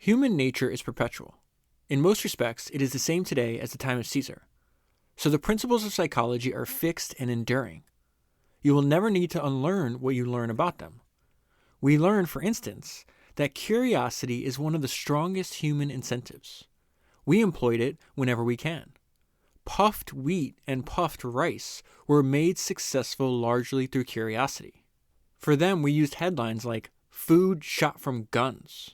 Human nature is perpetual. In most respects, it is the same today as the time of Caesar. So the principles of psychology are fixed and enduring. You will never need to unlearn what you learn about them. We learn, for instance, that curiosity is one of the strongest human incentives. We employed it whenever we can. Puffed wheat and puffed rice were made successful largely through curiosity. For them, we used headlines like, "Food shot from guns,"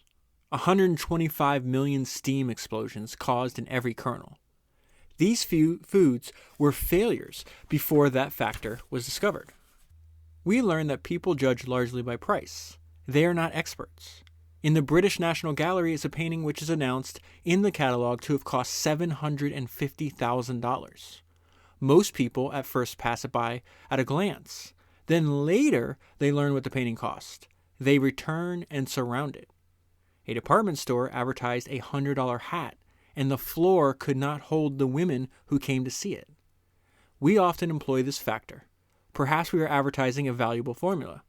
125 million steam explosions caused in every kernel. These foods were failures before that factor was discovered. We learned that people judge largely by price. They are not experts. In the British National Gallery is a painting which is announced in the catalog to have cost $750,000. Most people at first pass it by at a glance. Then later, they learn what the painting cost. They return and surround it. A department store advertised a $100 hat, and the floor could not hold the women who came to see it. We often employ this factor. Perhaps we are advertising a valuable formula.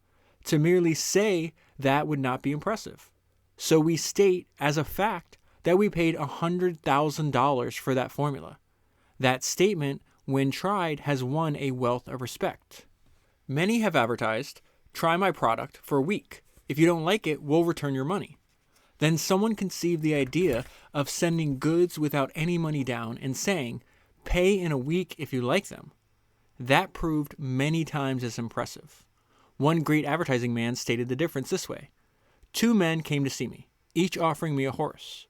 To merely say that would not be impressive. So we state as a fact that we paid $100,000 for that formula. That statement, when tried, has won a wealth of respect. Many have advertised, "Try my product for a week. If you don't like it, we'll return your money." Then someone conceived the idea of sending goods without any money down and saying, "Pay in a week if you like them." That proved many times as impressive. One great advertising man stated the difference this way. 2 men came to see me, each offering me a horse.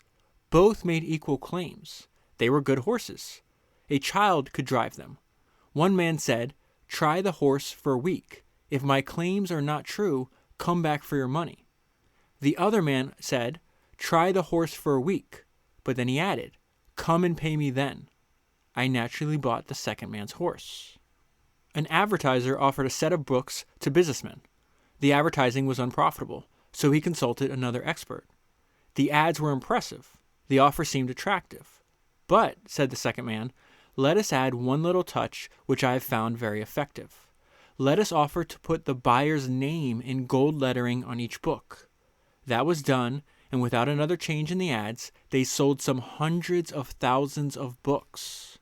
Both made equal claims. They were good horses. A child could drive them. One man said, "Try the horse for a week. If my claims are not true, come back for your money." The other man said, "Try the horse for a week." But then he added, "Come and pay me then." I naturally bought the second man's horse. An advertiser offered a set of books to businessmen. The advertising was unprofitable, so he consulted another expert. The ads were impressive. The offer seemed attractive. "But," said the second man, "let us add one little touch which I have found very effective. Let us offer to put the buyer's name in gold lettering on each book." That was done, and without another change in the ads, they sold some hundreds of thousands of books.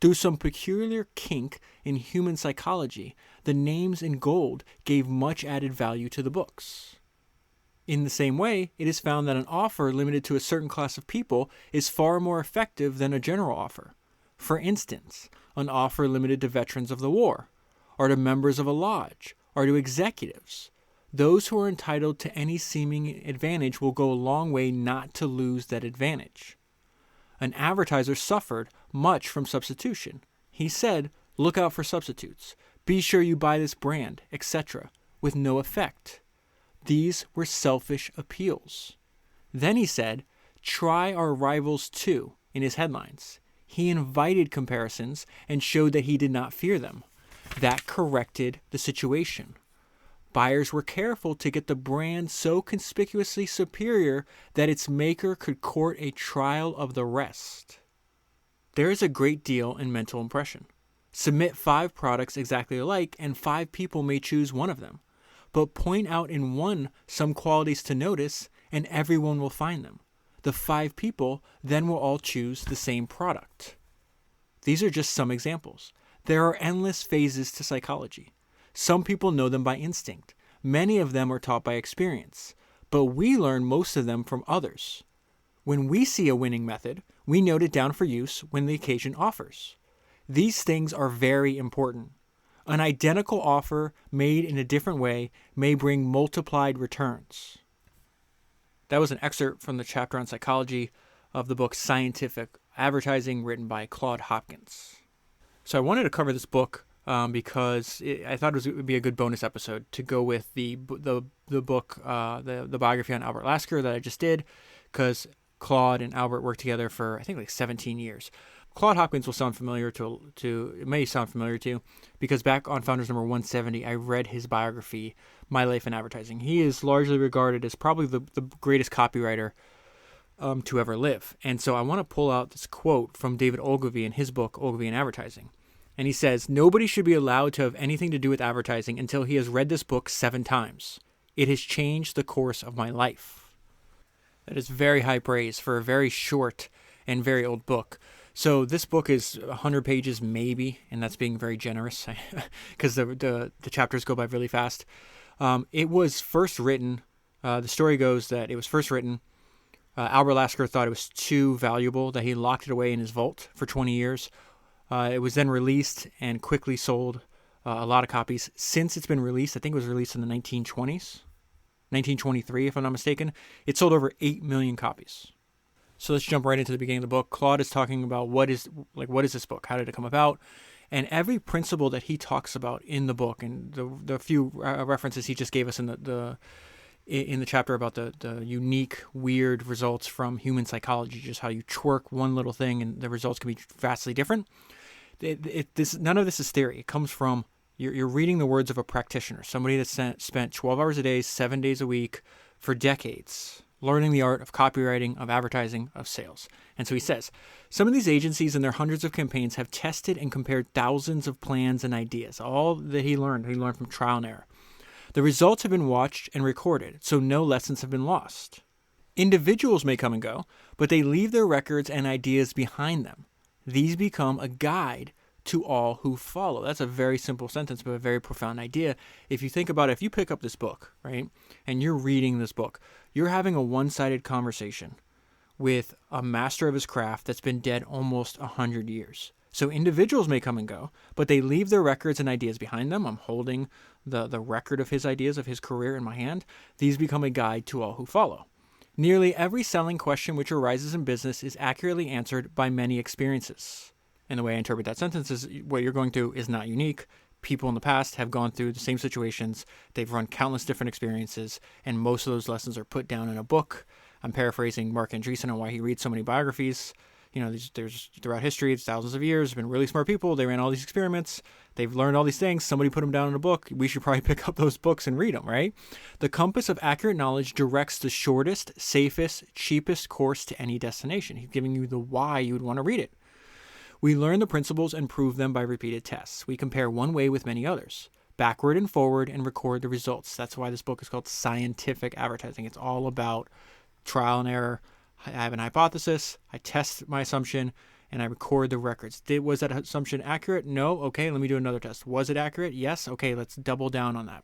Through some peculiar kink in human psychology, the names in gold gave much added value to the books. In the same way, it is found that an offer limited to a certain class of people is far more effective than a general offer. For instance, an offer limited to veterans of the war, or to members of a lodge, or to executives. Those who are entitled to any seeming advantage will go a long way not to lose that advantage. An advertiser suffered much from substitution. He said, "Look out for substitutes. Be sure you buy this brand," etc., with no effect. These were selfish appeals. Then he said, "Try our rivals too," in his headlines. He invited comparisons and showed that he did not fear them. That corrected the situation. Buyers were careful to get the brand so conspicuously superior that its maker could court a trial of the rest. There is a great deal in mental impression. Submit 5 products exactly alike, and 5 people may choose one of them. But point out in one some qualities to notice, and everyone will find them. The 5 people then will all choose the same product. These are just some examples. There are endless phases to psychology. Some people know them by instinct. Many of them are taught by experience. But we learn most of them from others. When we see a winning method, we note it down for use when the occasion offers. These things are very important. An identical offer made in a different way may bring multiplied returns. That was an excerpt from the chapter on psychology of the book Scientific Advertising, written by Claude Hopkins. So I wanted to cover this book because I thought it would be a good bonus episode to go with the book, the biography on Albert Lasker that I just did, because Claude and Albert worked together for, I think, like 17 years. Claude Hopkins will sound familiar it may sound familiar to you, because back on Founders number 170, I read his biography, My Life in Advertising. He is largely regarded as probably the greatest copywriter to ever live. And so I want to pull out this quote from David Ogilvy in his book, Ogilvy in Advertising. And he says, "Nobody should be allowed to have anything to do with advertising until he has read this book 7 times. It has changed the course of my life." That is very high praise for a very short and very old book. So this book is 100 pages maybe, and that's being very generous because the chapters go by really fast. It was first written, the story goes that it was first written, Albert Lasker thought it was too valuable that he locked it away in his vault for 20 years. It was then released and quickly sold a lot of copies. Since it's been released, I think it was released in the 1920s, 1923 if I'm not mistaken, it sold over 8 million copies. So let's jump right into the beginning of the book. Claude is talking about what is this book? How did it come about? And every principle that he talks about in the book, and the few references he just gave us in the chapter about the unique, weird results from human psychology, just how you twerk one little thing and the results can be vastly different. None of this is theory. It comes from you're reading the words of a practitioner, somebody that spent 12 hours a day, 7 days a week for decades, learning the art of copywriting, of advertising, of sales. And so he says, some of these agencies and their hundreds of campaigns have tested and compared thousands of plans and ideas. All that he learned from trial and error. The results have been watched and recorded, so no lessons have been lost. Individuals may come and go, but they leave their records and ideas behind them. These become a guide to all who follow. That's a very simple sentence, but a very profound idea. If you think about it, if you pick up this book, right, and you're reading this book, you're having a one-sided conversation with a master of his craft that's been dead almost 100 years. So individuals may come and go, but they leave their records and ideas behind them. I'm holding the record of his ideas, of his career in my hand. These become a guide to all who follow. Nearly every selling question which arises in business is accurately answered by many experiences. And the way I interpret that sentence is what you're going through is not unique. People in the past have gone through the same situations. They've run countless different experiences, and most of those lessons are put down in a book. I'm paraphrasing Mark Andreessen on why he reads so many biographies. There's throughout history, it's thousands of years, there's been really smart people. They ran all these experiments. They've learned all these things. Somebody put them down in a book. We should probably pick up those books and read them, right? The compass of accurate knowledge directs the shortest, safest, cheapest course to any destination. He's giving you the why you would want to read it. We learn the principles and prove them by repeated tests. We compare one way with many others, backward and forward, and record the results. That's why this book is called Scientific Advertising. It's all about trial and error. I have an hypothesis, I test my assumption, and I record the records. Was that assumption accurate? No? Okay, let me do another test. Was it accurate? Yes? Okay, let's double down on that.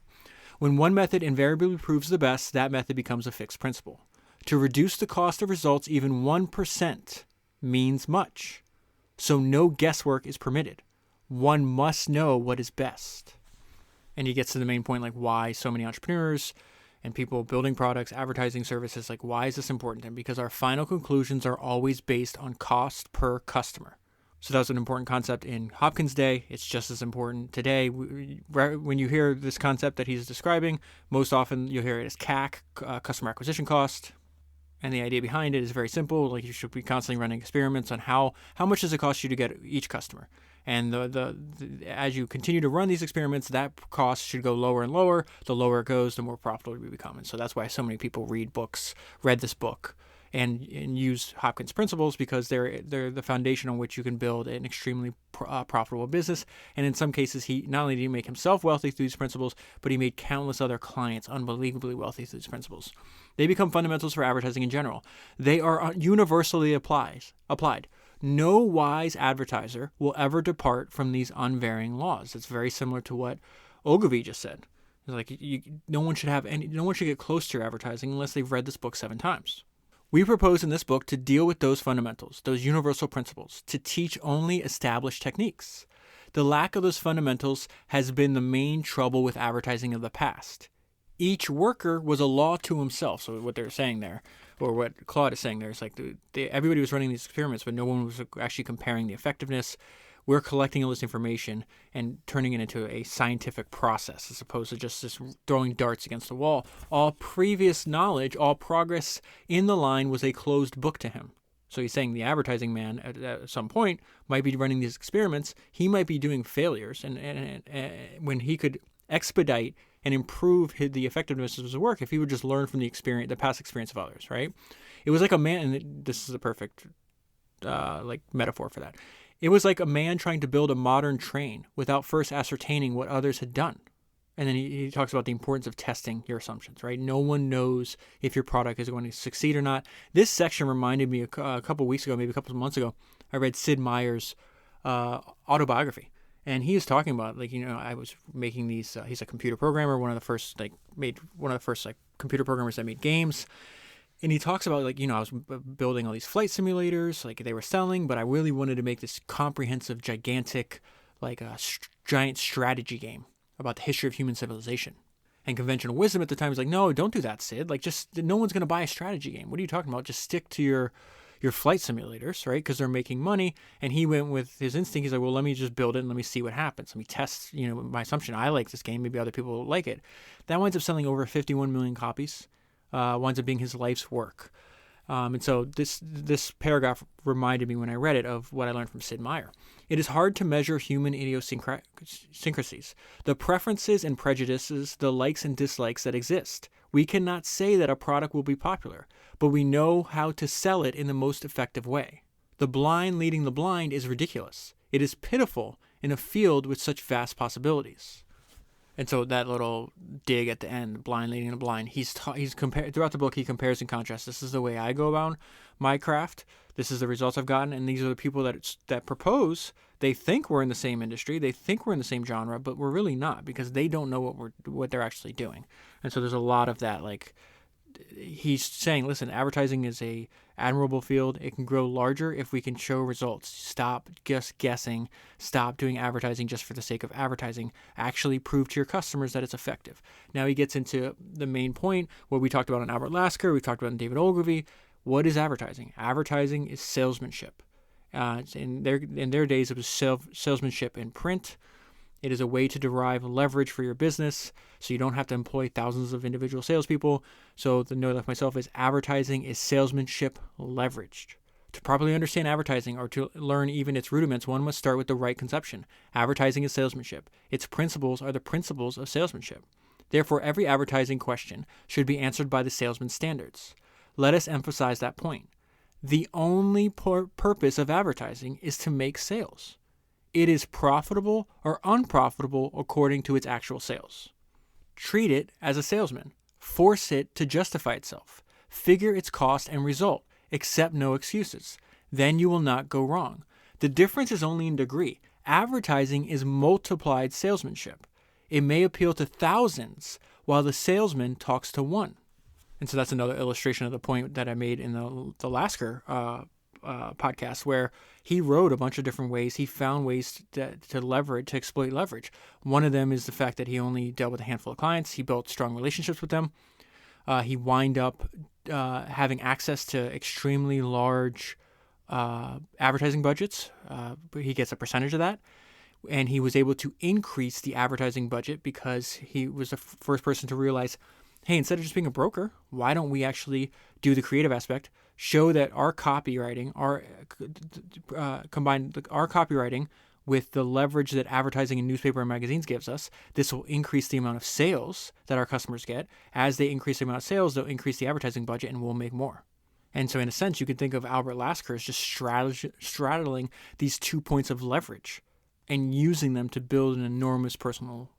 When one method invariably proves the best, that method becomes a fixed principle. To reduce the cost of results even 1% means much. So no guesswork is permitted. One must know what is best. And he gets to the main point, like why so many entrepreneurs and people building products, advertising services, like why is this important to them? Because our final conclusions are always based on cost per customer. So that was an important concept in Hopkins' day. It's just as important today. When you hear this concept that he's describing, most often you'll hear it as CAC, customer acquisition cost. And the idea behind it is very simple. Like you should be constantly running experiments on how much does it cost you to get each customer. And as you continue to run these experiments, that cost should go lower and lower. The lower it goes, the more profitable you become. And so that's why so many people read this book, and use Hopkins principles, because they're the foundation on which you can build an extremely profitable business. And in some cases, he not only did he make himself wealthy through these principles, but he made countless other clients unbelievably wealthy through these principles. They become fundamentals for advertising in general. They are universally applied. No wise advertiser will ever depart from these unvarying laws. It's very similar to what Ogilvy just said. It's like no one should get close to your advertising unless they've read this book 7 times. We propose in this book to deal with those fundamentals, those universal principles, to teach only established techniques. The lack of those fundamentals has been the main trouble with advertising of the past. Each worker was a law to himself. So what they're saying there, or what Claude is saying there, is like everybody was running these experiments, but no one was actually comparing the effectiveness. We're collecting all this information and turning it into a scientific process as opposed to just throwing darts against the wall. All previous knowledge, all progress in the line was a closed book to him. So he's saying the advertising man at some point might be running these experiments. He might be doing failures, and when he could expedite and improve the effectiveness of his work if he would just learn from the past experience of others, right? It was like a man, and this is a perfect metaphor for that. It was like a man trying to build a modern train without first ascertaining what others had done. And then he talks about the importance of testing your assumptions, right? No one knows if your product is going to succeed or not. This section reminded me a couple weeks ago, maybe a couple of months ago, I read Sid Meier's autobiography. And he is talking about, I was making these, he's a computer programmer, one of the first computer programmers that made games. And he talks about, I was building all these flight simulators, they were selling, but I really wanted to make this comprehensive, gigantic, giant strategy game about the history of human civilization. And conventional wisdom at the time was no, don't do that, Sid. No one's going to buy a strategy game. What are you talking about? Just stick to your flight simulators, right? Because they're making money. And he went with his instinct. He's well, let me just build it and let me see what happens. Let me test, my assumption. I like this game. Maybe other people will like it. That winds up selling over 51 million copies. Winds up being his life's work. And so this paragraph reminded me when I read it of what I learned from Sid Meier. It is hard to measure human idiosyncrasies, the preferences and prejudices, the likes and dislikes that exist. We cannot say that a product will be popular, but we know how to sell it in the most effective way. The blind leading the blind is ridiculous. It is pitiful in a field with such vast possibilities. And so that little dig at the end, blind leading the blind, he's throughout the book, he compares and contrasts. This is the way I go about my craft. This is the results I've gotten. And these are the people that propose. They think we're in the same industry. They think we're in the same genre, but we're really not because they don't know what they're actually doing. And so there's a lot of that, he's saying, listen, advertising is a admirable field. It can grow larger if we can show results. Stop just guessing. Stop doing advertising just for the sake of advertising. Actually prove to your customers that it's effective. Now he gets into the main point, what we talked about on Albert Lasker, we talked about on David Ogilvy. What is advertising? Advertising is salesmanship. In their days, it was salesmanship in print. It is a way to derive leverage for your business so you don't have to employ thousands of individual salespeople. So the note of myself is advertising is salesmanship leveraged. To properly understand advertising or to learn even its rudiments, one must start with the right conception. Advertising is salesmanship. Its principles are the principles of salesmanship. Therefore, every advertising question should be answered by the salesman's standards. Let us emphasize that point. The only purpose of advertising is to make sales. It is profitable or unprofitable according to its actual sales. Treat it as a salesman. Force it to justify itself. Figure its cost and result. Accept no excuses. Then you will not go wrong. The difference is only in degree. Advertising is multiplied salesmanship. It may appeal to thousands while the salesman talks to one. And so that's another illustration of the point that I made in the Lasker podcast, where he wrote a bunch of different ways. He found ways to exploit leverage. One of them is the fact that he only dealt with a handful of clients. He built strong relationships with them. He wind up having access to extremely large advertising budgets. He gets a percentage of that. And he was able to increase the advertising budget because he was the first person to realize, hey, instead of just being a broker, why don't we actually do the creative aspect, show that our copywriting, combine our copywriting with the leverage that advertising in newspaper and magazines gives us. This will increase the amount of sales that our customers get. As they increase the amount of sales, they'll increase the advertising budget and we'll make more. And so in a sense, you could think of Albert Lasker as just straddling these 2 points of leverage and using them to build an enormous personal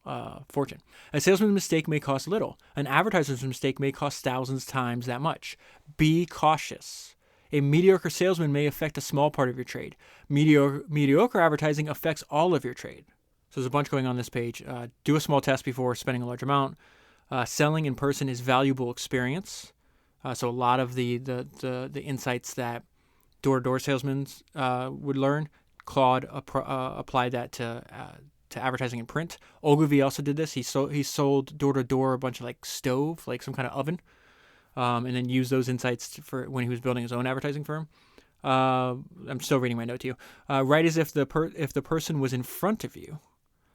fortune. A salesman's mistake may cost little. An advertiser's mistake may cost thousands times that much. Be cautious. A mediocre salesman may affect a small part of your trade. Mediocre advertising affects all of your trade. So there's a bunch going on this page. Do a small test before spending a large amount. Selling in person is valuable experience. So a lot of the insights that door-to-door salesmen would learn, Claude applied that to advertising in print. Ogilvy also did this. He sold door-to-door a bunch of stove, some kind of oven, and then used those insights for when he was building his own advertising firm. I'm still reading my note to you. Write as if the person was in front of you.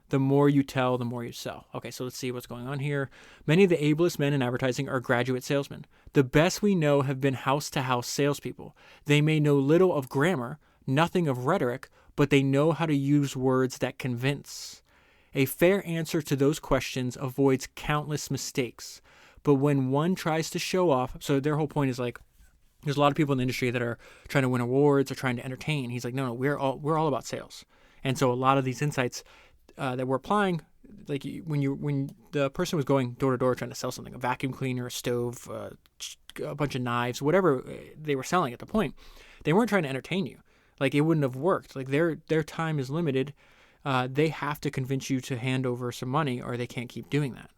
The more you tell, the more you sell. Okay, so let's see what's going on here. Many of the ablest men in advertising are graduate salesmen. The best we know have been house-to-house salespeople. They may know little of grammar, nothing of rhetoric, but they know how to use words that convince. A fair answer to those questions avoids countless mistakes. But when one tries to show off, so their whole point is there's a lot of people in the industry that are trying to win awards or trying to entertain. He's no, we're all about sales. And so a lot of these insights that we're applying, when the person was going door to door trying to sell something, a vacuum cleaner, a stove, a bunch of knives, whatever they were selling at the point, they weren't trying to entertain you. Like, it wouldn't have worked. Like, their time is limited. They have to convince you to hand over some money, or they can't keep doing that.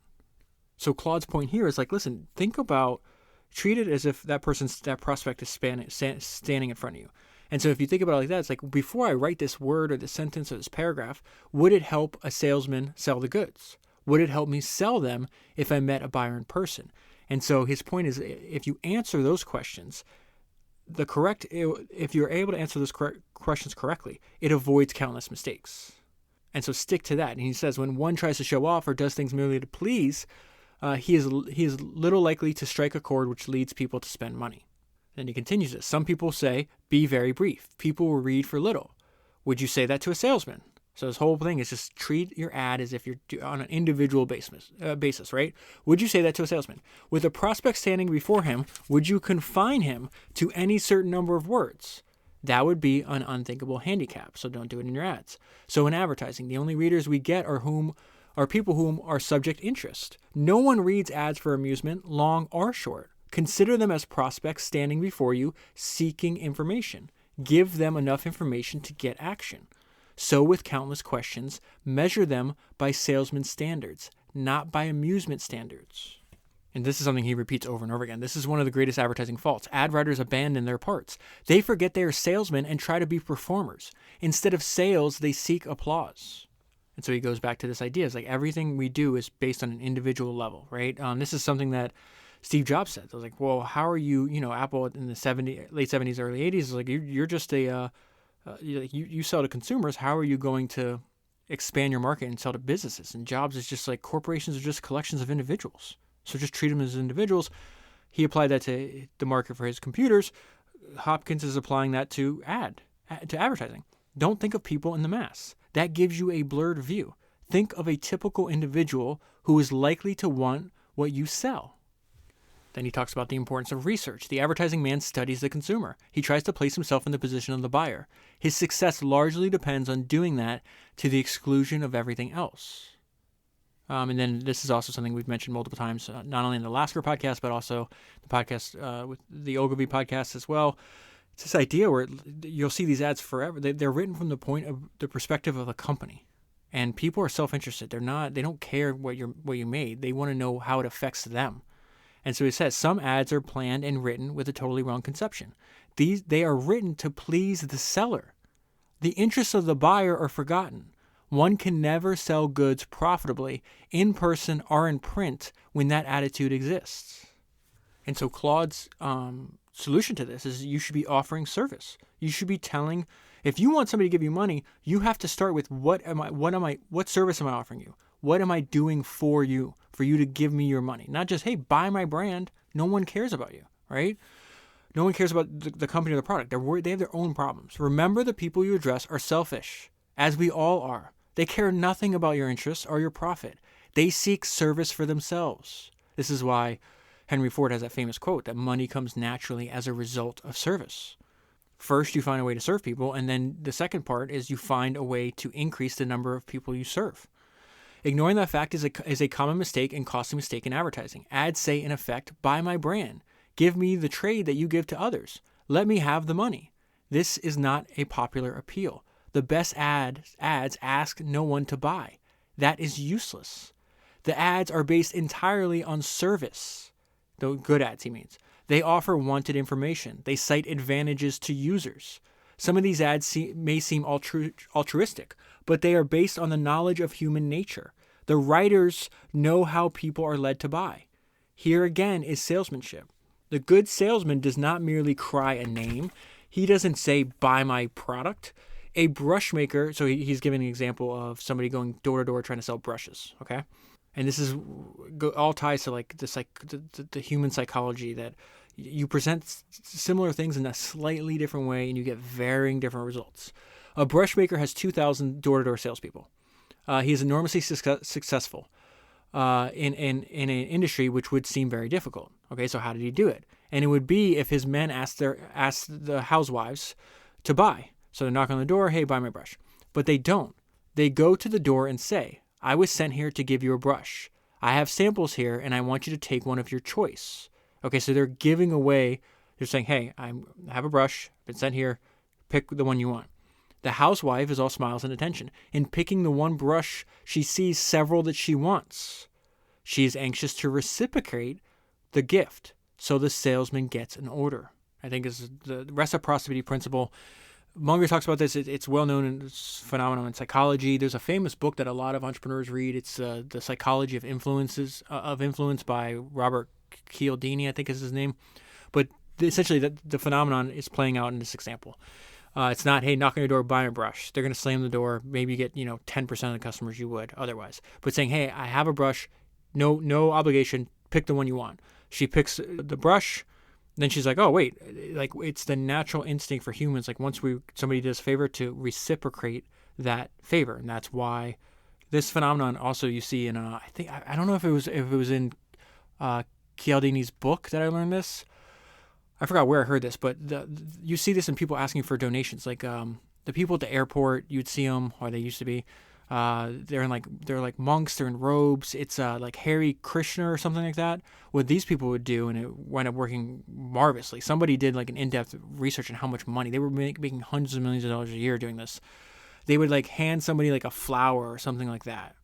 So Claude's point here is like, listen, treat it as if that prospect is standing in front of you. And so if you think about it like that, it's like, before I write this word or this sentence or this paragraph, would it help a salesman sell the goods? Would it help me sell them if I met a buyer in person? And so his point is, if you answer those questions, if you're able to answer those questions correctly, it avoids countless mistakes. And so stick to that. And he says, when one tries to show off or does things merely to please, he is little likely to strike a chord which leads people to spend money. Then he continues this. Some people say, be very brief. People will read for little. Would you say that to a salesman? So this whole thing is just treat your ad as if you're on an individual basis, right? Would you say that to a salesman? With a prospect standing before him, would you confine him to any certain number of words? That would be an unthinkable handicap, so don't do it in your ads. So in advertising, the only readers we get are people whom are subject interest. No one reads ads for amusement, long or short. Consider them as prospects standing before you, seeking information. Give them enough information to get action. So with countless questions, measure them by salesman standards, not by amusement standards. And this is something he repeats over and over again. This is one of the greatest advertising faults. Ad writers abandon their parts. They forget they are salesmen and try to be performers. Instead of sales, they seek applause. And so he goes back to this idea. It's like, everything we do is based on an individual level, right? This is something that Steve Jobs said. I was like, well, how are you, Apple in the late 70s, early 80s, is like, you're just you sell to consumers. How are you going to expand your market and sell to businesses? And Jobs is just like, corporations are just collections of individuals. So just treat them as individuals. He applied that to the market for his computers. Hopkins is applying that to advertising. Don't think of people in the mass. That gives you a blurred view. Think of a typical individual who is likely to want what you sell. Then he talks about the importance of research. The advertising man studies the consumer. He tries to place himself in the position of the buyer. His success largely depends on doing that to the exclusion of everything else. And then this is also something we've mentioned multiple times, not only in the Lasker podcast, but also the podcast with the Ogilvy podcast as well. It's this idea where you'll see these ads forever. They're written from the perspective of a company, and people are self-interested. They don't care what you made. They want to know how it affects them. And so he says some ads are planned and written with a totally wrong conception. They are written to please the seller. The interests of the buyer are forgotten. One can never sell goods profitably in person or in print when that attitude exists. And so Claude's solution to this is you should be offering service. You should be telling, if you want somebody to give you money, you have to start with what service am I offering you? What am I doing for you to give me your money? Not just, hey, buy my brand. No one cares about you, right? No one cares about the company or the product. They have their own problems. Remember, the people you address are selfish, as we all are. They care nothing about your interests or your profit. They seek service for themselves. This is why Henry Ford has that famous quote that money comes naturally as a result of service. First, you find a way to serve people, and then the second part is you find a way to increase the number of people you serve. Ignoring that fact is a common mistake and costly mistake in advertising. Ads say, in effect, buy my brand. Give me the trade that you give to others. Let me have the money. This is not a popular appeal. The best ads ask no one to buy. That is useless. The ads are based entirely on service. The good ads, he means. They offer wanted information. They cite advantages to users. Some of these ads may seem altruistic, but they are based on the knowledge of human nature. The writers know how people are led to buy. Here again is salesmanship. The good salesman does not merely cry a name. He doesn't say, buy my product. A brush maker, so he's giving an example of somebody going door to door trying to sell brushes, okay? And this is all ties to the human psychology, that you present similar things in a slightly different way and you get varying different results. A brush maker has 2,000 door-to-door salespeople. He is enormously successful in an industry which would seem very difficult. Okay, so how did he do it? And it would be if his men asked the housewives to buy. So they knock on the door, hey, buy my brush. But they don't. They go to the door and say, I was sent here to give you a brush. I have samples here, and I want you to take one of your choice. Okay, so they're giving away, they're saying, hey, I have a brush, been sent here, pick the one you want. The housewife is all smiles and attention. In picking the one brush, she sees several that she wants. She is anxious to reciprocate the gift, so the salesman gets an order. I think is the reciprocity principle. Munger talks about this. It's well known in this phenomenon in psychology. There's a famous book that a lot of entrepreneurs read. It's The Psychology of Influence by Robert Cialdini, I think is his name. But essentially, the phenomenon is playing out in this example. It's not, hey, knock on your door, buy a brush. They're going to slam the door. Maybe you get 10% of the customers you would otherwise. But saying, hey, I have a brush, no obligation. Pick the one you want. She picks the brush. Then she's like, oh, wait, like it's the natural instinct for humans. Like once somebody does a favor to reciprocate that favor. And that's why this phenomenon also you see in, I don't know if it was in Cialdini's book that I learned this. I forgot where I heard this, but you see this in people asking for donations. Like the people at the airport, you'd see them, or they used to be. They're like monks. They're in robes. It's like Hare Krishna or something like that. What these people would do, and it wound up working marvelously. Somebody did like an in-depth research on how much money they were making hundreds of millions of dollars a year doing this. They would like hand somebody like a flower or something like that,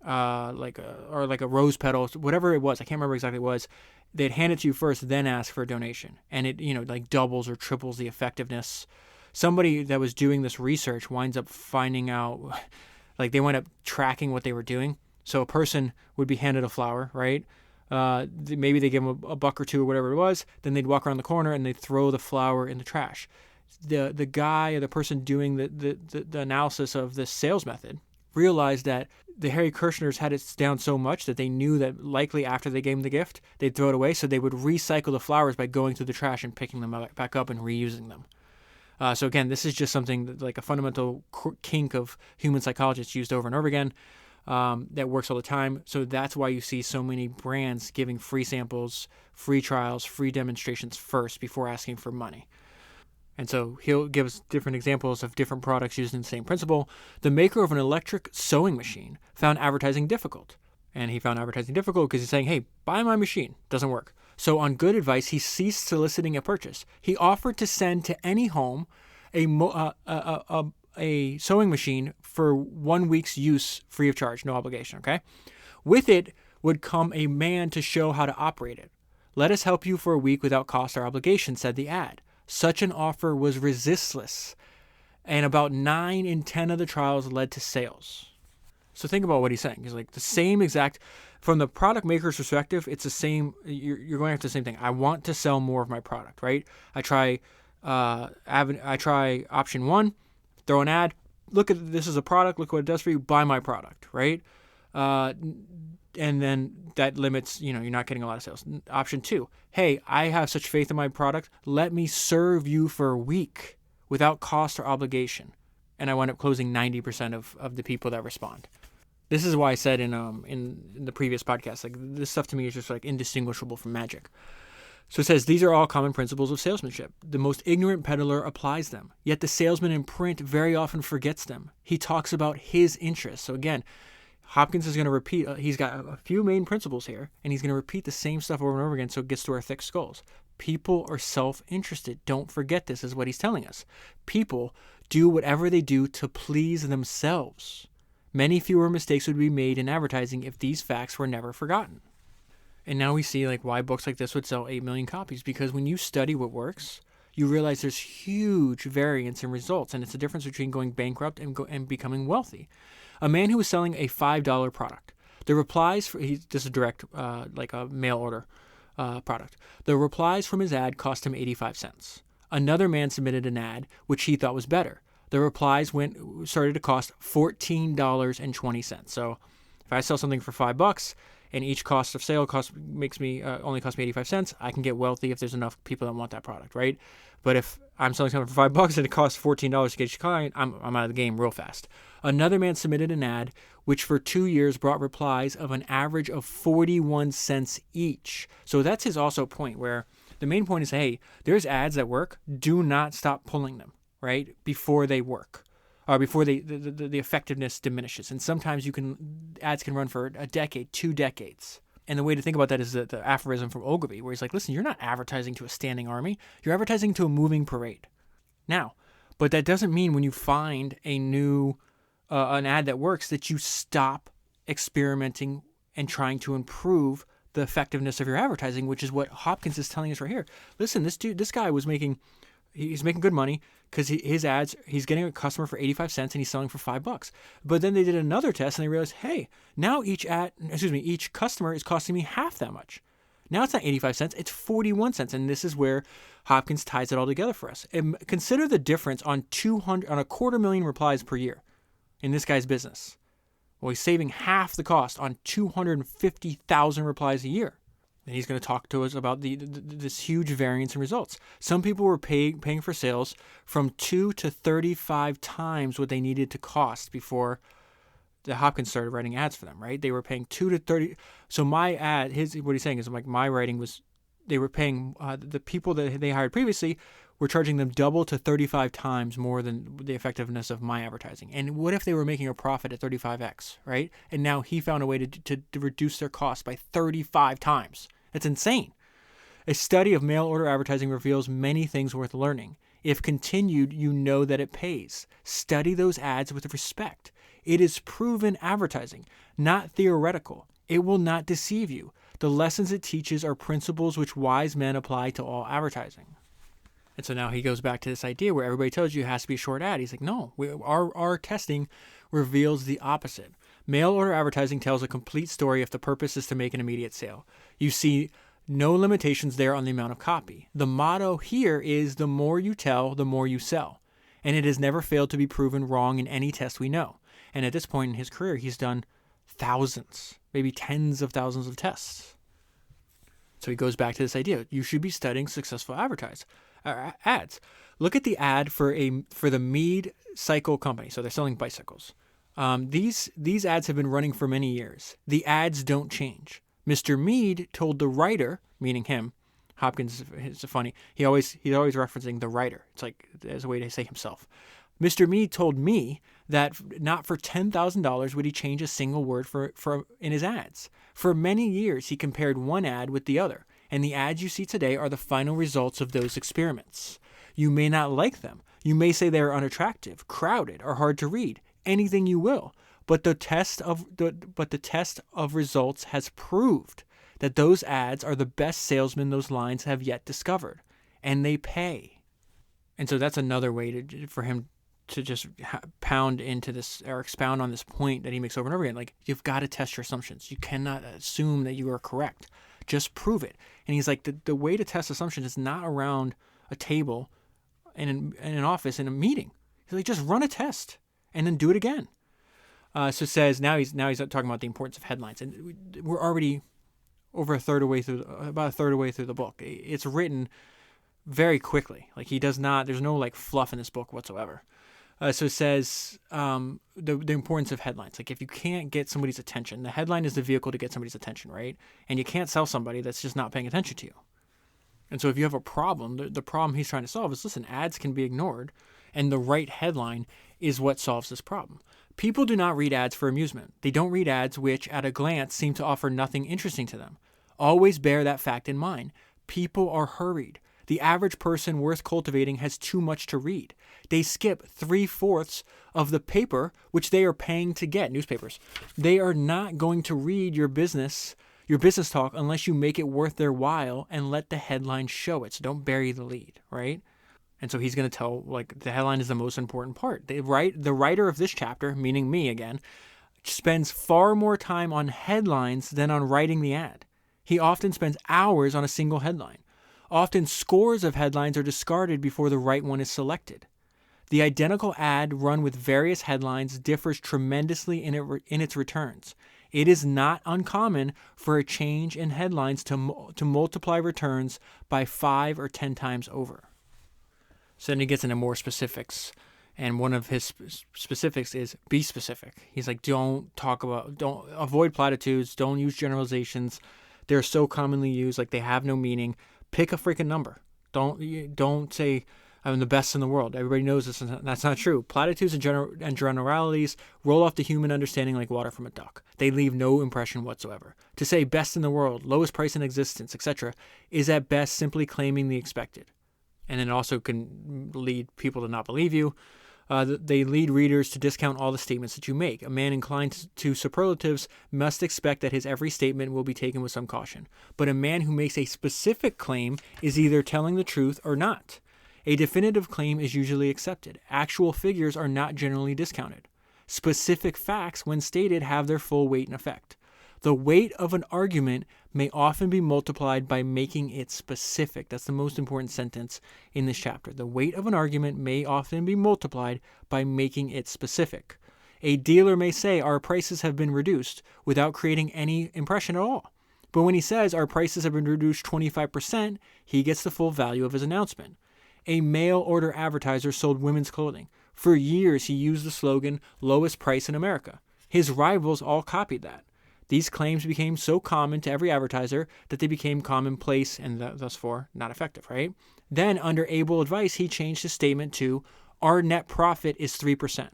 like a rose petal, whatever it was. I can't remember exactly what it was. They'd hand it to you first, then ask for a donation, and it like doubles or triples the effectiveness. Somebody that was doing this research winds up finding out. Like they wind up tracking what they were doing. So a person would be handed a flower, right? Maybe they give them a buck or two or whatever it was. Then they'd walk around the corner and they'd throw the flower in the trash. The guy or the person doing the analysis of this sales method realized that the Hare Krishners had it down so much that they knew that likely after they gave them the gift, they'd throw it away. So they would recycle the flowers by going through the trash and picking them back up and reusing them. So again, this is just something that, like a fundamental kink of human psychology. It's used over and over again. That works all the time. So that's why you see so many brands giving free samples, free trials, free demonstrations first before asking for money. And so he'll give us different examples of different products using the same principle. The maker of an electric sewing machine found advertising difficult. And he found advertising difficult because he's saying, hey, buy my machine. Doesn't work. So on good advice, he ceased soliciting a purchase. He offered to send to any home a sewing machine for 1 week's use free of charge, no obligation, okay? With it would come a man to show how to operate it. Let us help you for a week without cost or obligation, said the ad. Such an offer was resistless, and about 9 in 10 of the trials led to sales. So think about what he's saying. He's like the same exact, from the product maker's perspective, it's the same. You're going after the same thing. I want to sell more of my product, right? I try option one, throw an ad. Look at this is a product. Look what it does for you. Buy my product, right? And then that limits. You're not getting a lot of sales. Option two, hey, I have such faith in my product. Let me serve you for a week without cost or obligation. And I wind up closing 90% of the people that respond. This is why I said in the previous podcast, like this stuff to me is just like indistinguishable from magic. So it says, these are all common principles of salesmanship. The most ignorant peddler applies them, yet the salesman in print very often forgets them. He talks about his interests. So again, Hopkins is going to repeat, he's got a few main principles here, and he's going to repeat the same stuff over and over again so it gets to our thick skulls. People are self-interested. Don't forget this is what he's telling us. People do whatever they do to please themselves. Many fewer mistakes would be made in advertising if these facts were never forgotten. And now we see like why books like this would sell 8 million copies, because when you study what works, you realize there's huge variance in results, and it's the difference between going bankrupt and becoming wealthy. A man who was selling a $5 product, the replies this is direct, like a mail order product. The replies from his ad cost him 85 cents. Another man submitted an ad which he thought was better. The replies started to cost $14.20. So if I sell something for $5 and each cost of sale only cost me 85 cents, I can get wealthy if there's enough people that want that product, right? But if I'm selling something for $5 and it costs $14 to get each client, I'm out of the game real fast. Another man submitted an ad which for 2 years brought replies of an average of 41 cents each. So that's his also point, where the main point is, hey, there's ads that work. Do not stop pulling them, right, before they work. or before the effectiveness diminishes. And sometimes ads can run for a decade, 2 decades. And the way to think about that is the aphorism from Ogilvy, where he's like, listen, you're not advertising to a standing army. You're advertising to a moving parade. Now, but that doesn't mean when you find a new, an ad that works, that you stop experimenting and trying to improve the effectiveness of your advertising, which is what Hopkins is telling us right here. Listen, this guy he's making good money because his ads, he's getting a customer for 85 cents and he's selling for $5. But then they did another test and they realized, hey, now each customer is costing me half that much. Now it's not 85 cents, it's 41 cents. And this is where Hopkins ties it all together for us. And consider the difference on 250,000 replies per year in this guy's business. Well, he's saving half the cost on 250,000 replies a year. And he's going to talk to us about this huge variance in results. Some people were paying for sales from 2 to 35 times what they needed to cost before the Hopkins started writing ads for them, right? They were paying 2 to 30. So my ad, what he's saying is like my writing was, they were paying, the people that they hired previously were charging them double to 35 times more than the effectiveness of my advertising. And what if they were making a profit at 35x, right? And now he found a way to reduce their cost by 35 times. That's insane. A study of mail order advertising reveals many things worth learning. If continued, you know that it pays. Study those ads with respect. It is proven advertising, not theoretical. It will not deceive you. The lessons it teaches are principles which wise men apply to all advertising. And so now he goes back to this idea where everybody tells you it has to be a short ad. He's like, no, our testing reveals the opposite. Mail order advertising tells a complete story if the purpose is to make an immediate sale. You see no limitations there on the amount of copy. The motto here is the more you tell, the more you sell. And it has never failed to be proven wrong in any test we know. And at this point in his career, he's done thousands, maybe tens of thousands of tests. So he goes back to this idea. You should be studying successful ads. Look at the ad for the Mead Cycle Company. So they're selling bicycles. These ads have been running for many years. The ads don't change. Mr. Mead told the writer, meaning him, Hopkins is funny. He's always referencing the writer. It's like as a way to say himself. Mr. Mead told me that not for $10,000 would he change a single word for in his ads. For many years, he compared one ad with the other, and the ads you see today are the final results of those experiments. You may not like them. You may say they are unattractive, crowded, or hard to read. Anything you will. But the test of results has proved that those ads are the best salesmen those lines have yet discovered, and they pay. And so that's another way for him to just pound into this or expound on this point that he makes over and over again. Like, you've got to test your assumptions. You cannot assume that you are correct. Just prove it. And he's like, the way to test assumptions is not around a table in an office in a meeting. He's like, just run a test and then do it again. So it says now he's talking about the importance of headlines, and we're already over about a third of the way through the book. It's written very quickly. Like there's no like fluff in this book whatsoever. So it says the importance of headlines. Like if you can't get somebody's attention, the headline is the vehicle to get somebody's attention, right? And you can't sell somebody that's just not paying attention to you. And so if you have a problem, the problem he's trying to solve is, listen, ads can be ignored, and the right headline is what solves this problem. People do not read ads for amusement. They don't read ads which, at a glance, seem to offer nothing interesting to them. Always bear that fact in mind. People are hurried. The average person worth cultivating has too much to read. They skip 3/4 of the paper which they are paying to get, newspapers. They are not going to read your business talk unless you make it worth their while and let the headline show it. So don't bury the lead, right? And so he's going to tell, like, the headline is the most important part. The writer of this chapter, meaning me again, spends far more time on headlines than on writing the ad. He often spends hours on a single headline. Often scores of headlines are discarded before the right one is selected. The identical ad run with various headlines differs tremendously in its returns. It is not uncommon for a change in headlines to multiply returns by 5 or 10 times over. So then he gets into more specifics, and one of his specifics is be specific. He's like, don't avoid platitudes, don't use generalizations. They're so commonly used, like they have no meaning. Pick a freaking number. Don't say I'm the best in the world. Everybody knows this, and that's not true. Platitudes and generalities roll off the human understanding like water from a duck. They leave no impression whatsoever. To say best in the world, lowest price in existence, etc., is at best simply claiming the expected. And it also can lead people to not believe you. They lead readers to discount all the statements that you make. A man inclined to superlatives must expect that his every statement will be taken with some caution. But a man who makes a specific claim is either telling the truth or not. A definitive claim is usually accepted. Actual figures are not generally discounted. Specific facts, when stated, have their full weight and effect. The weight of an argument may often be multiplied by making it specific. That's the most important sentence in this chapter. The weight of an argument may often be multiplied by making it specific. A dealer may say our prices have been reduced without creating any impression at all. But when he says our prices have been reduced 25%, he gets the full value of his announcement. A mail-order advertiser sold women's clothing. For years, he used the slogan, lowest price in America. His rivals all copied that. These claims became so common to every advertiser that they became commonplace and thus far not effective, right? Then, under able advice, he changed his statement to, our net profit is 3%.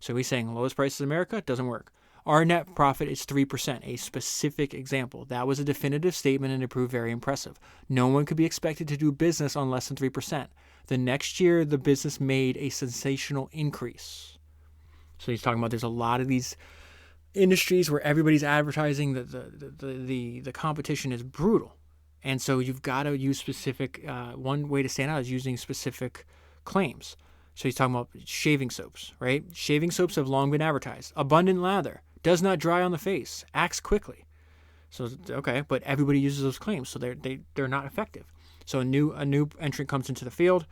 So he's saying lowest price in America doesn't work. Our net profit is 3%, a specific example. That was a definitive statement and it proved very impressive. No one could be expected to do business on less than 3%. The next year, the business made a sensational increase. So he's talking about there's a lot of these industries where everybody's advertising. The competition is brutal. And so you've got to use specific, one way to stand out is using specific claims. So he's talking about shaving soaps, right? Shaving soaps have long been advertised. Abundant lather, does not dry on the face, acts quickly. So, okay, but everybody uses those claims, so they're not effective. So a new entrant comes into the field.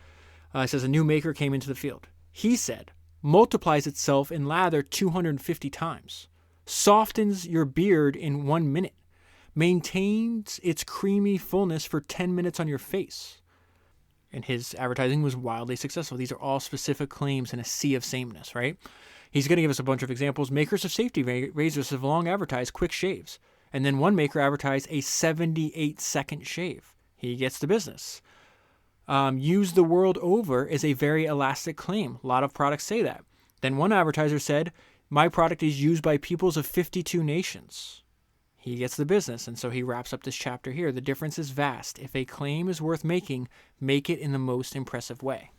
It says a new maker came into the field. He said, multiplies itself in lather 250 times, softens your beard in 1 minute, maintains its creamy fullness for 10 minutes on your face. And his advertising was wildly successful. These are all specific claims in a sea of sameness, right? He's going to give us a bunch of examples. Makers of safety razors have long advertised quick shaves. And then one maker advertised a 78-second shave. He gets the business. Used the world over is a very elastic claim. A lot of products say that. Then one advertiser said, my product is used by peoples of 52 nations. He gets the business, and so he wraps up this chapter here. The difference is vast. If a claim is worth making, make it in the most impressive way.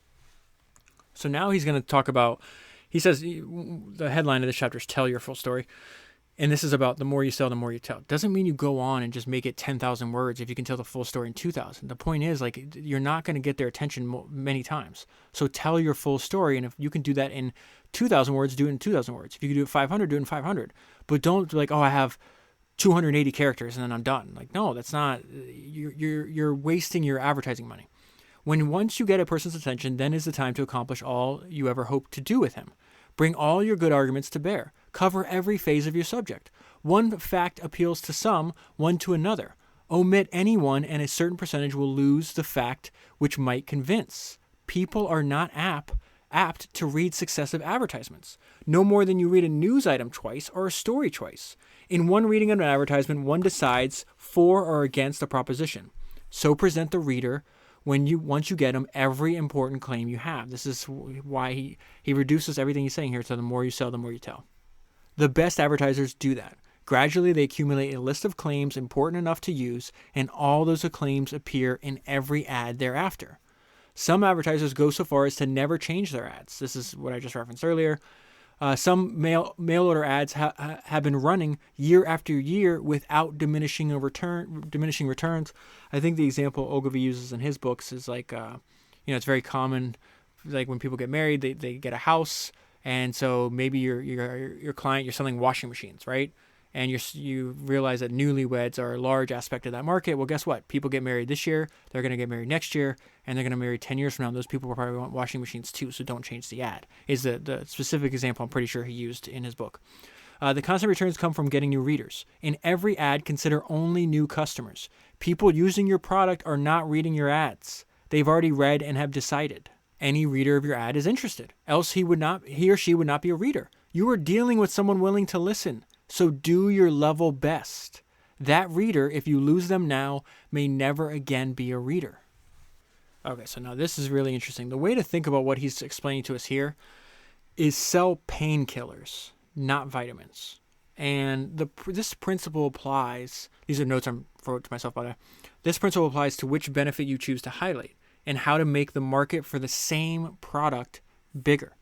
So now he's going to talk about, he says, the headline of this chapter is Tell Your Full Story. And this is about the more you sell, the more you tell. Doesn't mean you go on and just make it 10,000 words if you can tell the full story in 2,000. The point is, like, you're not going to get their attention many times. So tell your full story, and if you can do that in 2,000 words, do it in 2,000 words. If you can do it 500, do it in 500. But don't be like, oh, I have 280 characters and then I'm done. Like, no, that's not. You're wasting your advertising money. Once you get a person's attention, then is the time to accomplish all you ever hoped to do with him. Bring all your good arguments to bear. Cover every phase of your subject. One fact appeals to some, one to another. Omit any one, and a certain percentage will lose the fact which might convince. People are not apt to read successive advertisements, no more than you read a news item twice or a story twice. In one reading of an advertisement, one decides for or against a proposition. So present the reader once you get him every important claim you have. This is why he reduces everything he's saying here to the more you sell, the more you tell. The best advertisers do that. Gradually, they accumulate a list of claims important enough to use, and all those claims appear in every ad thereafter. Some advertisers go so far as to never change their ads. This is what I just referenced earlier. Some mail order ads have been running year after year without diminishing returns. I think the example Ogilvy uses in his books is like, it's very common. Like when people get married, they get a house, and so maybe your client, you're selling washing machines, right? And you realize that newlyweds are a large aspect of that market. Well, guess what? People get married this year, they're going to get married next year, and they're going to marry 10 years from now. And those people will probably want washing machines too, so don't change the ad, is the specific example I'm pretty sure he used in his book. The constant returns come from getting new readers. In every ad, consider only new customers. People using your product are not reading your ads. They've already read and have decided. Any reader of your ad is interested, else he or she would not be a reader. You are dealing with someone willing to listen. So do your level best. That reader, if you lose them now, may never again be a reader. Okay, so now this is really interesting. The way to think about what he's explaining to us here is sell painkillers, not vitamins. And this principle applies, these are notes I'm wrote to myself by the way. This principle applies to which benefit you choose to highlight and how to make the market for the same product bigger.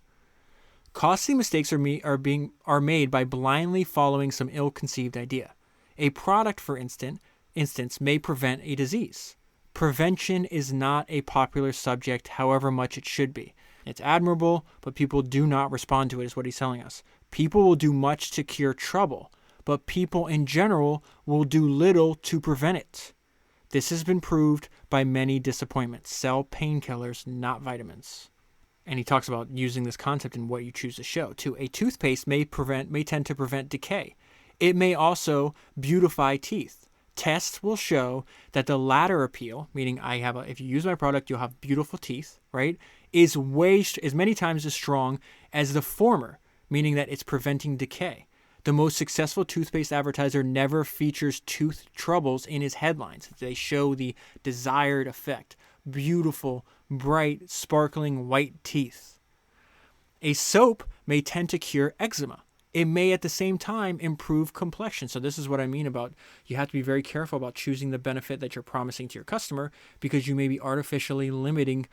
Costly mistakes are made by blindly following some ill-conceived idea. A product, for instance, may prevent a disease. Prevention is not a popular subject, however much it should be. It's admirable, but people do not respond to it, is what he's telling us. People will do much to cure trouble, but people in general will do little to prevent it. This has been proved by many disappointments. Sell painkillers, not vitamins. And he talks about using this concept in what you choose to show, too. A toothpaste may tend to prevent decay. It may also beautify teeth. Tests will show that the latter appeal, meaning if you use my product, you'll have beautiful teeth, right, is many times as strong as the former, meaning that it's preventing decay. The most successful toothpaste advertiser never features tooth troubles in his headlines. They show the desired effect. Beautiful, bright, sparkling white teeth. A soap may tend to cure eczema. It may at the same time improve complexion. So this is what I mean about you have to be very careful about choosing the benefit that you're promising to your customer, because you may be artificially limiting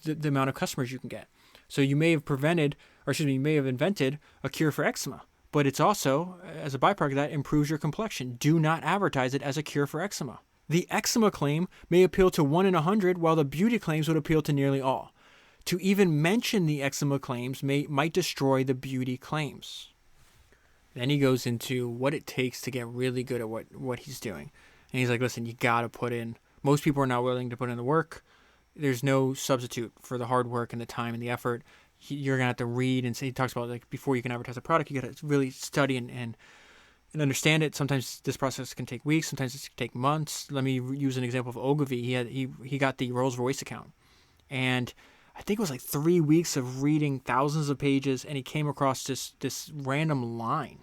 the amount of customers you can get. So you may have invented a cure for eczema, but it's also, as a byproduct of that, improves your complexion. Do not advertise it as a cure for eczema. The eczema claim may appeal to 1 in 100, while the beauty claims would appeal to nearly all. To even mention the eczema claims might destroy the beauty claims. Then he goes into what it takes to get really good at what he's doing. And he's like, listen, you got to put in, most people are not willing to put in the work. There's no substitute for the hard work and the time and the effort. You're going to have to read, and he talks about, like, before you can advertise a product, you got to really study and understand it. Sometimes this process can take weeks. Sometimes it can take months. Let me use an example of Ogilvy. He got the Rolls-Royce account. And I think it was like 3 weeks of reading thousands of pages, and he came across this random line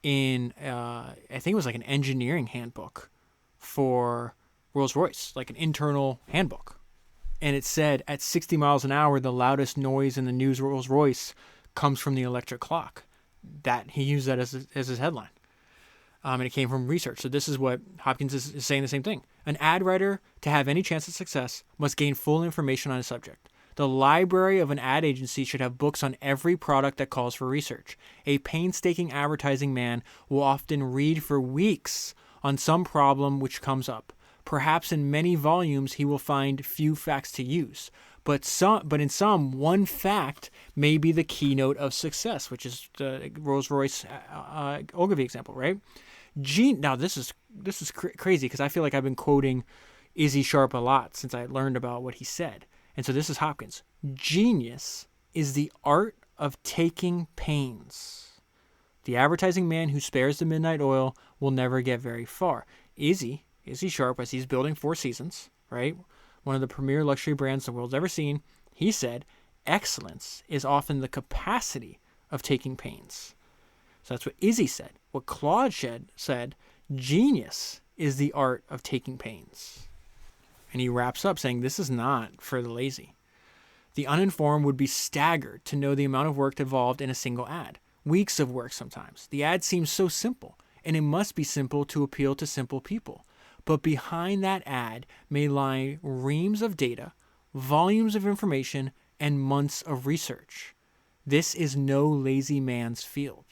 in, I think it was like an engineering handbook for Rolls-Royce, like an internal handbook. And it said, at 60 miles an hour, the loudest noise in the new Rolls-Royce comes from the electric clock. That he used that as his headline. And it came from research. So this is what Hopkins is saying the same thing. An ad writer, to have any chance of success, must gain full information on a subject. The library of an ad agency should have books on every product that calls for research. A painstaking advertising man will often read for weeks on some problem which comes up. Perhaps in many volumes he will find few facts to use. But in some, one fact may be the keynote of success, which is the Rolls-Royce Ogilvy example, right? Now this is crazy, because I feel like I've been quoting Izzy Sharp a lot since I learned about what he said. And so this is Hopkins. Genius is the art of taking pains. The advertising man who spares the midnight oil will never get very far. Izzy Sharp, as he's building Four Seasons, right? One of the premier luxury brands the world's ever seen, he said, excellence is often the capacity of taking pains. So that's what Izzy said. What Claude said, genius is the art of taking pains. And he wraps up saying, this is not for the lazy. The uninformed would be staggered to know the amount of work involved in a single ad. Weeks of work sometimes. The ad seems so simple, and it must be simple to appeal to simple people. But behind that ad may lie reams of data, volumes of information, and months of research. This is no lazy man's field.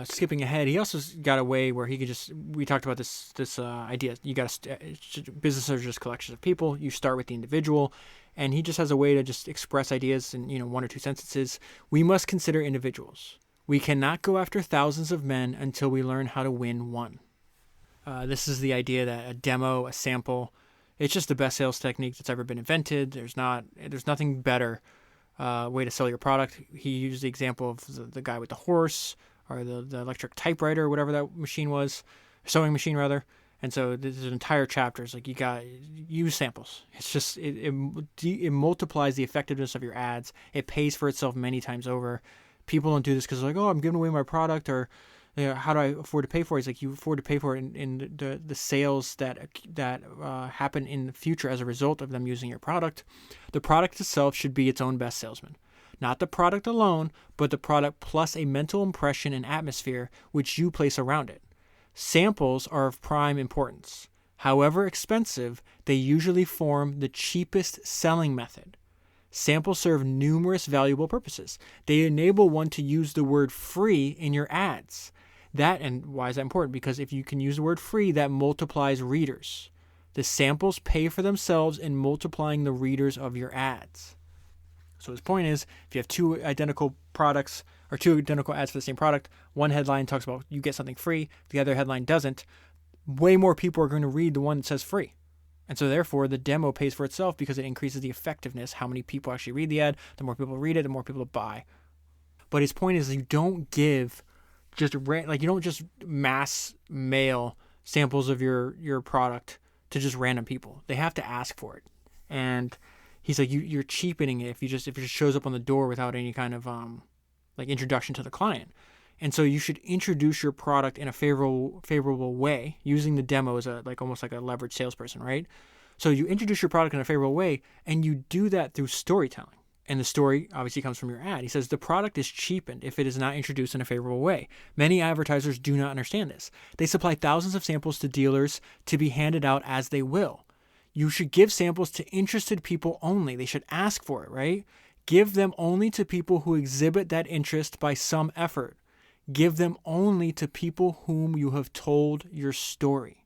Skipping ahead, he also got a way where he could we talked about this idea. Businesses are just collections of people. You start with the individual, and he just has a way to just express ideas in, 1 or 2 sentences. We must consider individuals. We cannot go after thousands of men until we learn how to win one. This is the idea that a demo, a sample, it's just the best sales technique that's ever been invented. There's nothing better way to sell your product. He used the example of the guy with the horse, or the electric typewriter, or whatever that machine was, sewing machine rather. And so there's an entire chapter. It's like, you got use samples. It's just it multiplies the effectiveness of your ads. It pays for itself many times over. People don't do this because they're like, oh, I'm giving away my product, or How do I afford to pay for it? It's like you afford to pay for it in the sales that happen in the future as a result of them using your product. The product itself should be its own best salesman. Not the product alone, but the product plus a mental impression and atmosphere which you place around it. Samples are of prime importance. However expensive, they usually form the cheapest selling method. Samples serve numerous valuable purposes. They enable one to use the word free in your ads. And why is that important? Because if you can use the word free, that multiplies readers. The samples pay for themselves in multiplying the readers of your ads. So his point is, if you have two identical products or two identical ads for the same product, one headline talks about you get something free, the other headline doesn't, way more people are going to read the one that says free. And so therefore, the demo pays for itself because it increases the effectiveness. How many people actually read the ad? The more people read it, the more people buy. But his point is, you don't you don't just mass mail samples of your product to just random people. They have to ask for it. And he's like, you're cheapening it if it just shows up on the door without any kind of introduction to the client. And so you should introduce your product in a favorable way, using the demo as almost like a leveraged salesperson, right? So you introduce your product in a favorable way, and you do that through storytelling. And the story obviously comes from your ad. He says the product is cheapened if it is not introduced in a favorable way. Many advertisers do not understand this. They supply thousands of samples to dealers to be handed out as they will. You should give samples to interested people only. They should ask for it, right? Give them only to people who exhibit that interest by some effort. Give them only to people whom you have told your story.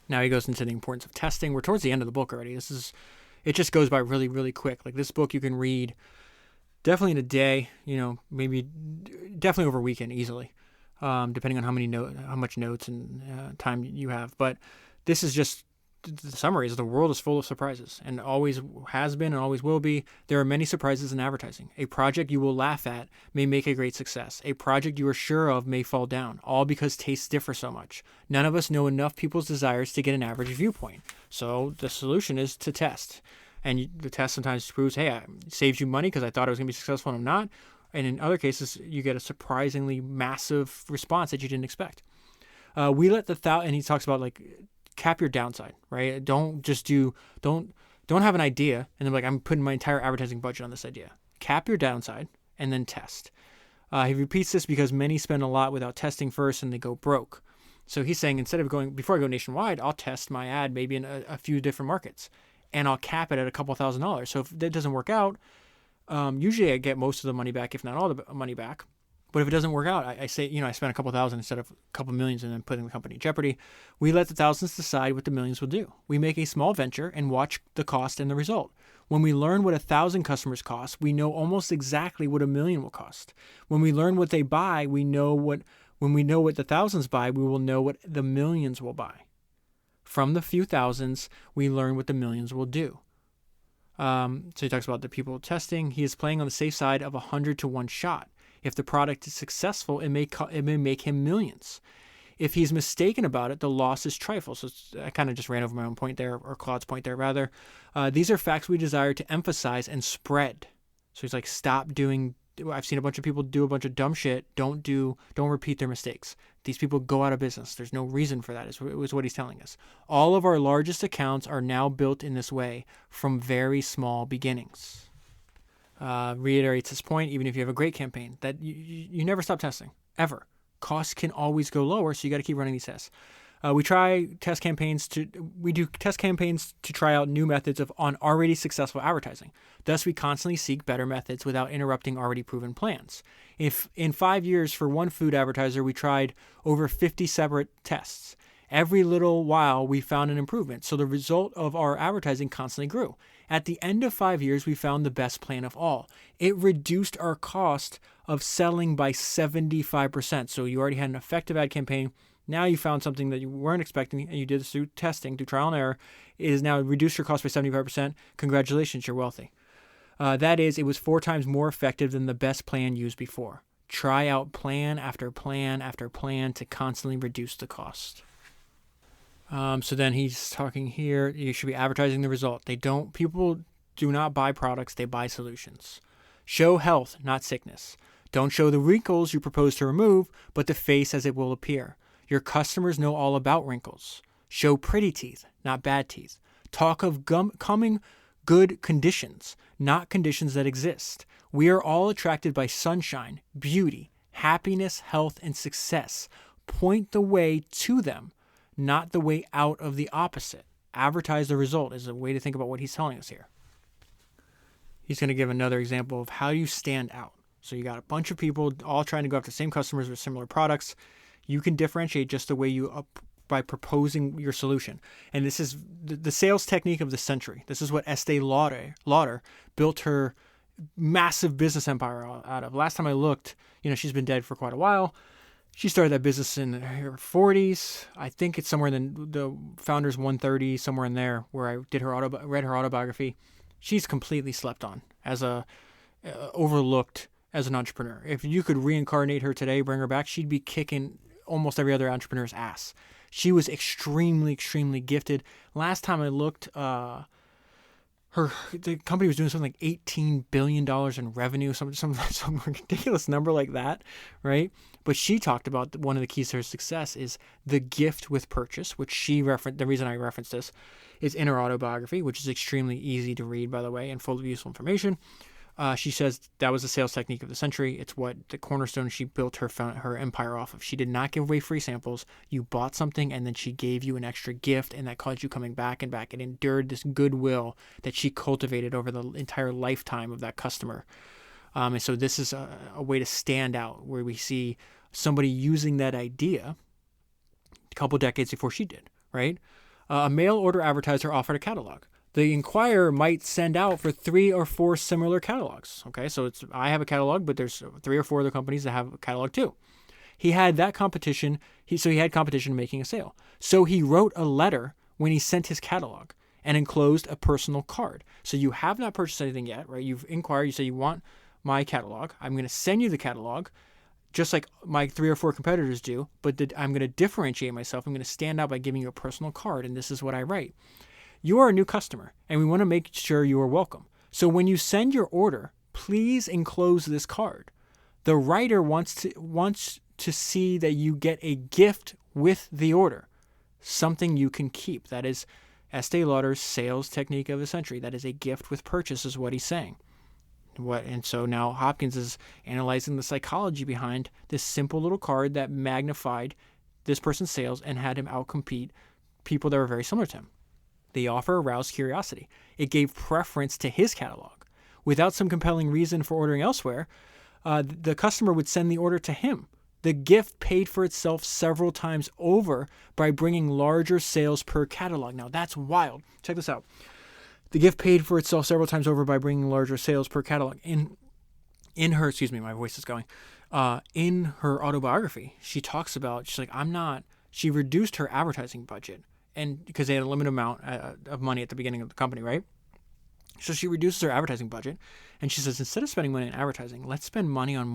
Now he goes into the importance of testing. We're towards the end of the book already. It just goes by really, really quick. Like this book you can read definitely in a day, maybe definitely over a weekend easily, depending on how much notes and time you have. But this is just the summary is the world is full of surprises and always has been and always will be. There are many surprises in advertising. A project you will laugh at may make a great success. A project you are sure of may fall down, all because tastes differ so much. None of us know enough people's desires to get an average viewpoint. So the solution is to test. And the test sometimes proves, hey, it saves you money because I thought it was going to be successful and I'm not. And in other cases, you get a surprisingly massive response that you didn't expect. And he talks about cap your downside, right? Don't have an idea and then I'm putting my entire advertising budget on this idea. Cap your downside and then test. He repeats this because many spend a lot without testing first and they go broke. So he's saying before I go nationwide, I'll test my ad maybe in a few different markets and I'll cap it at a couple $1,000s. So if that doesn't work out, usually I get most of the money back, if not all the money back. But if it doesn't work out, I say, I spent a couple $1,000 instead of a couple millions and then putting the company in jeopardy. We let the thousands decide what the millions will do. We make a small venture and watch the cost and the result. When we learn what 1,000 customers cost, we know almost exactly what 1,000,000 will cost. When we learn what they buy, when we know what the thousands buy, we will know what the millions will buy. From the few thousands, we learn what the millions will do. So he talks about the people testing. He is playing on the safe side of 100 to 1 shot. If the product is successful, it may make him millions. If he's mistaken about it, the loss is trifle. So I kind of just ran over my own point there, or Claude's point there rather. These are facts we desire to emphasize and spread. So he's like, stop doing. I've seen a bunch of people do a bunch of dumb shit. Don't repeat their mistakes. These people go out of business. There's no reason for that. Is what he's telling us. All of our largest accounts are now built in this way from very small beginnings. Reiterates this point, even if you have a great campaign, that you never stop testing, ever. Costs can always go lower, so you got to keep running these tests. We do test campaigns to try out new methods on already successful advertising. Thus, we constantly seek better methods without interrupting already proven plans. If in 5 years for one food advertiser, we tried over 50 separate tests. Every little while, we found an improvement, so the result of our advertising constantly grew. At the end of 5 years, we found the best plan of all. It reduced our cost of selling by 75%. So you already had an effective ad campaign. Now you found something that you weren't expecting, and you did this through testing, through trial and error. It has now reduced your cost by 75%. Congratulations, you're wealthy. That is, it was 4 times more effective than the best plan used before. Try out plan after plan after plan to constantly reduce the cost. So then he's talking here, you should be advertising the result. People do not buy products, they buy solutions. Show health, not sickness. Don't show the wrinkles you propose to remove, but the face as it will appear. Your customers know all about wrinkles. Show pretty teeth, not bad teeth. Talk of coming good conditions, not conditions that exist. We are all attracted by sunshine, beauty, happiness, health, and success. Point the way to them, not the way out of the opposite. Advertise the result is a way to think about what he's telling us here. He's going to give another example of how you stand out. So you got a bunch of people all trying to go after the same customers with similar products. You can differentiate just the way you by proposing your solution. And this is the sales technique of the century. This is what Estee Lauder built her massive business empire out of. Last time I looked, she's been dead for quite a while. She started that business in her 40s. I think it's somewhere in the founder's 130, somewhere in there, where I read her autobiography. She's completely slept on overlooked as an entrepreneur. If you could reincarnate her today, bring her back, she'd be kicking almost every other entrepreneur's ass. She was extremely, extremely gifted. Last time I looked, the company was doing something like $18 billion in revenue, some ridiculous number like that, right? But she talked about one of the keys to her success is the gift with purchase, which she referenced. The reason I referenced this is in her autobiography, which is extremely easy to read, by the way, and full of useful information. She says that was the sales technique of the century. It's what the cornerstone she built her empire off of. She did not give away free samples. You bought something and then she gave you an extra gift, and that caused you coming back and back. It endured this goodwill that she cultivated over the entire lifetime of that customer. And so this is a way to stand out, where we see somebody using that idea a couple decades before she did, right? A mail order advertiser offered a catalog. The inquirer might send out for 3 or 4 similar catalogs. Okay, so I have a catalog, but there's 3 or 4 other companies that have a catalog too. He had that competition. He had competition making a sale. So he wrote a letter when he sent his catalog and enclosed a personal card. So you have not purchased anything yet, right? You've inquired. You say you want my catalog. I'm going to send you the catalog, just like my 3 or 4 competitors do. But I'm going to differentiate myself. I'm going to stand out by giving you a personal card, and this is what I write. You are a new customer, and we want to make sure you are welcome. So when you send your order, please enclose this card. The writer wants to see that you get a gift with the order, something you can keep. That is Estee Lauder's sales technique of the century. That is a gift with purchase, is what he's saying. And so now Hopkins is analyzing the psychology behind this simple little card that magnified this person's sales and had him outcompete people that were very similar to him. The offer aroused curiosity. It gave preference to his catalog. Without some compelling reason for ordering elsewhere, the customer would send the order to him. The gift paid for itself several times over by bringing larger sales per catalog. Now, that's wild. Check this out. The gift paid for itself several times over by bringing larger sales per catalog. In her, my voice is going. In her autobiography, she talks about, she reduced her advertising budget. And because they had a limited amount of money at the beginning of the company, right? So she reduces her advertising budget, and she says, instead of spending money on advertising, let's spend money on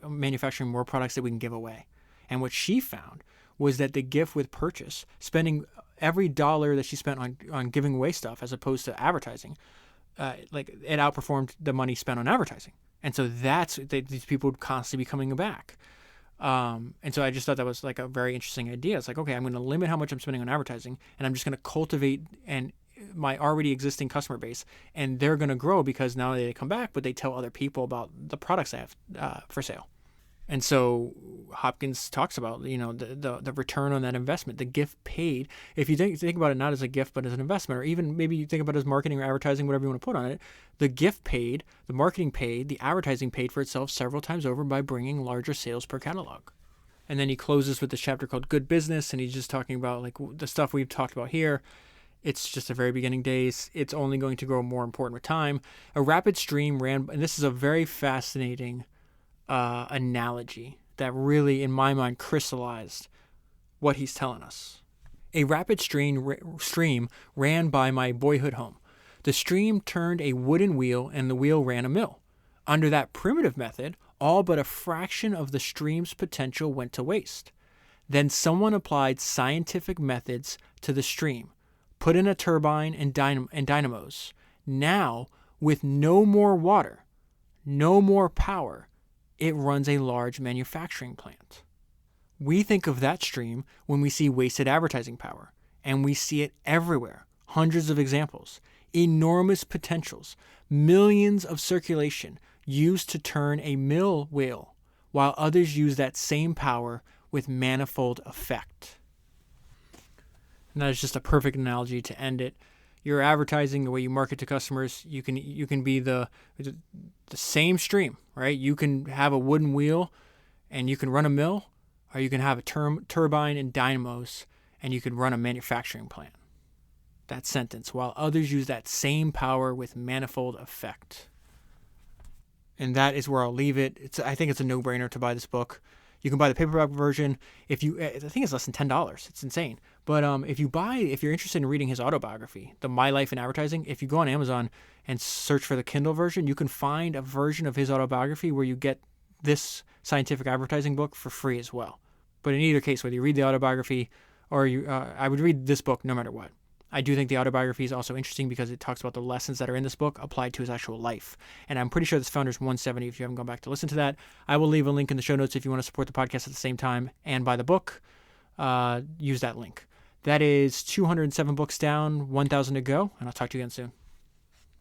manufacturing more products that we can give away. And what she found was that the gift with purchase, spending every dollar that she spent on giving away stuff as opposed to advertising, it outperformed the money spent on advertising. And so these people would constantly be coming back. And so I just thought that was like a very interesting idea. It's like, okay, I'm going to limit how much I'm spending on advertising, and I'm just going to cultivate my already existing customer base, and they're going to grow because now they come back, but they tell other people about the products I have for sale. And so Hopkins talks about, the return on that investment, the gift paid. If you think about it not as a gift, but as an investment, or even maybe you think about it as marketing or advertising, whatever you want to put on it, the gift paid, the marketing paid, the advertising paid for itself several times over by bringing larger sales per catalog. And then he closes with this chapter called Good Business, and he's just talking about like the stuff we've talked about here. It's just the very beginning days. It's only going to grow more important with time. A rapid stream ran, and this is a very fascinating analogy that really, in my mind, crystallized what he's telling us. A rapid stream ran by my boyhood home. The stream turned a wooden wheel, and the wheel ran a mill. Under that primitive method, all but a fraction of the stream's potential went to waste. Then someone applied scientific methods to the stream, put in a turbine and dynamos. Now, with no more water, no more power, It runs a large manufacturing plant. We think of that stream when we see wasted advertising power, and we see it everywhere. Hundreds of examples, enormous potentials, millions of circulation used to turn a mill wheel, while others use that same power with manifold effect. And that is just a perfect analogy to end it. Your advertising, the way you market to customers, you can be the same stream, right? You can have a wooden wheel and you can run a mill, or you can have a turbine and dynamos and you can run a manufacturing plant. That sentence, while others use that same power with manifold effect. And that is where I'll leave it. I think it's a no-brainer to buy this book. You can buy the paperback version. I think it's less than $10. It's insane. But if you're interested in reading his autobiography, The My Life in Advertising, if you go on Amazon and search for the Kindle version, you can find a version of his autobiography where you get this scientific advertising book for free as well. But in either case, whether you read the autobiography or I would read this book no matter what. I do think the autobiography is also interesting because it talks about the lessons that are in this book applied to his actual life. And I'm pretty sure this Founders 170 if you haven't gone back to listen to that. I will leave a link in the show notes if you want to support the podcast at the same time and buy the book. Use that link. That is 207 books down, 1,000 to go, and I'll talk to you again soon.